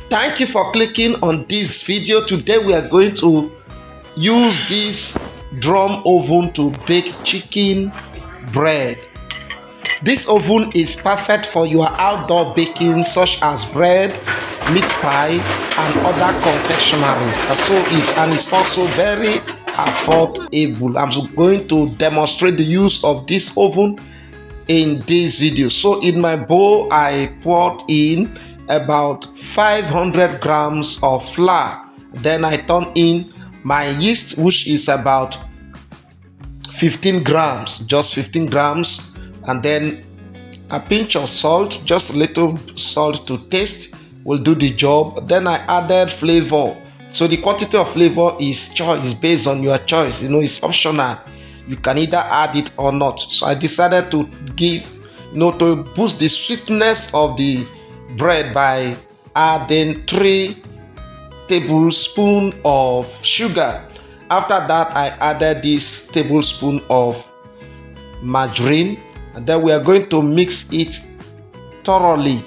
Thank you for clicking on this video. Today we are going to use this drum oven to bake chicken bread. This oven is perfect for your outdoor baking such as bread, meat pie and other confectionaries. And it's also very affordable. I'm going to demonstrate the use of this oven in this video. So in my bowl I poured in about 500 grams of flour. Then I turn in my yeast, which is about 15 grams, just 15 grams, and then a pinch of salt, just a little salt to taste will do the job. Then I added flavor. So the quantity of flavor is based on your choice. It's optional. You can either add it or not. So I decided to to boost the sweetness of the bread by adding 3 tablespoons of sugar. After that, I added this tablespoon of margarine, and then we are going to mix it thoroughly.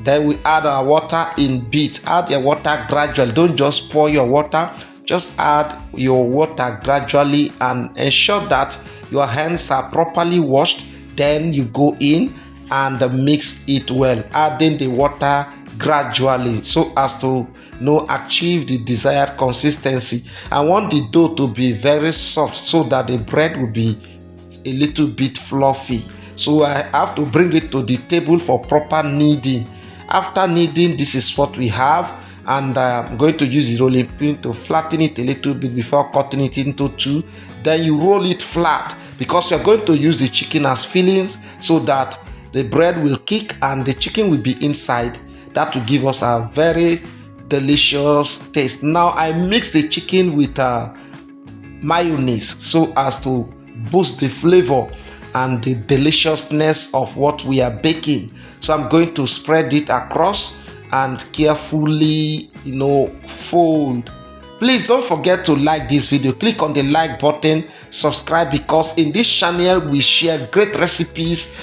Then we add our water in bit. Add your water gradually. Don't just pour your water. Just add your water gradually and ensure that your hands are properly washed. Then you go in and mix it well, adding the water gradually so as to achieve the desired consistency. I want the dough to be very soft so that the bread will be a little bit fluffy. So I have to bring it to the table for proper kneading. After kneading, this is what we have, and I'm going to use the rolling pin to flatten it a little bit before cutting it into 2. Then you roll it flat because you're going to use the chicken as fillings so that the bread will kick and the chicken will be inside. That will give us a very delicious taste. Now I mix the chicken with mayonnaise so as to boost the flavor and the deliciousness of what we are baking. So I'm going to spread it across and carefully fold. Please don't forget to like this video. Click on the like button, subscribe, because in this channel we share great recipes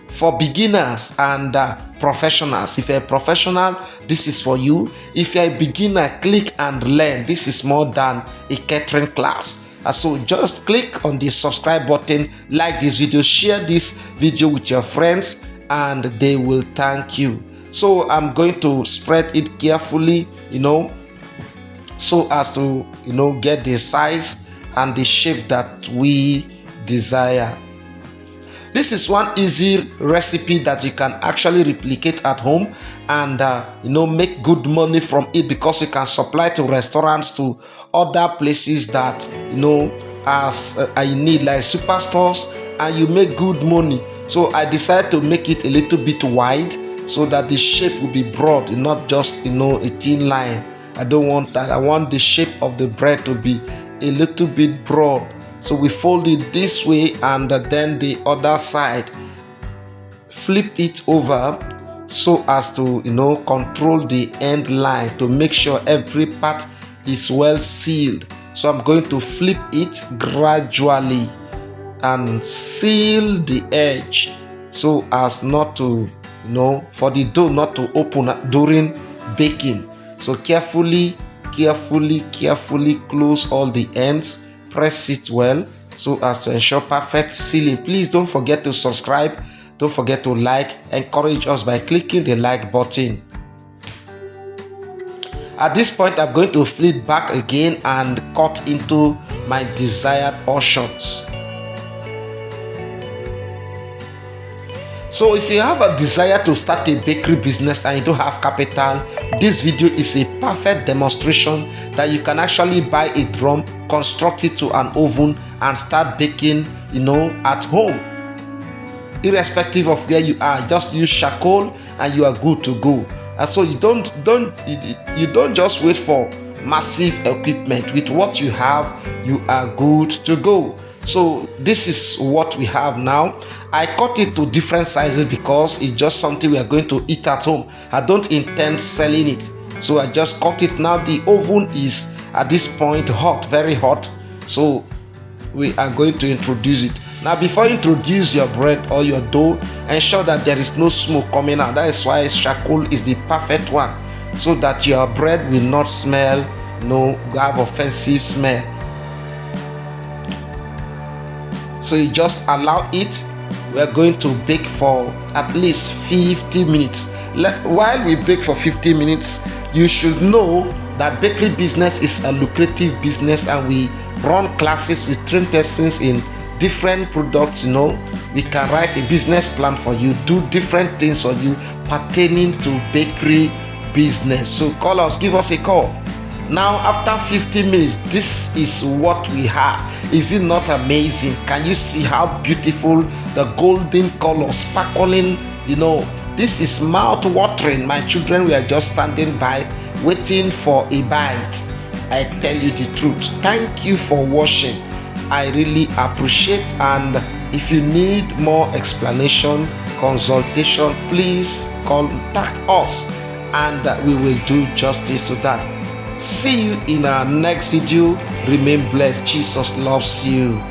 for beginners and professionals. If you're a professional, this is for you. If you're a beginner, click and learn. This is more than a catering class. So just click on the subscribe button, like this video, share this video with your friends, and they will thank you. So I'm going to spread it carefully, so as to get the size and the shape that we desire. This is one easy recipe that you can actually replicate at home and make good money from it, because you can supply to restaurants, to other places that as I need, like superstores, and you make good money. So I decided to make it a little bit wide so that the shape will be broad, not just a thin line. I don't want that. I want the shape of the bread to be a little bit broad. So we fold it this way, and then the other side, flip it over so as to control the end line to make sure every part is well sealed. So I'm going to flip it gradually and seal the edge so as not to for the dough not to open during baking. So carefully close all the ends, press it well so as to ensure perfect sealing. Please don't forget to subscribe, don't forget to like. Encourage us by clicking the like button. At this point, I'm going to flip back again and cut into my desired portions. So if you have a desire to start a bakery business and you don't have capital, this video is a perfect demonstration that you can actually buy a drum, construct it to an oven, and start baking at home. Irrespective of where you are, just use charcoal and you are good to go. And so you don't just wait for massive equipment. With what you have, you are good to go. So this is what we have now. I cut it to different sizes because it's just something we are going to eat at home. I don't intend selling it, so I just cut it. Now the oven is at this point hot, very hot, so we are going to introduce it. Now before you introduce your bread or your dough, ensure that there is no smoke coming out. That is why charcoal is the perfect one. so that your bread will not smell, have offensive smell. So you just allow it. We're going to bake for at least 50 minutes. While we bake for 50 minutes, you should know that bakery business is a lucrative business, and we run classes with trained persons in different products. We can write a business plan for you, do different things for you pertaining to bakery business. So call us, give us a call. Now after 50 minutes, this is what we have. Is it not amazing? Can you see how beautiful the golden color sparkling? This is mouth watering. My children were just standing by waiting for a bite. I tell you the truth. Thank you for watching. I really appreciate, and if you need more explanation, consultation, please contact us and we will do justice to that. See you in our next video. Remain blessed. Jesus loves you.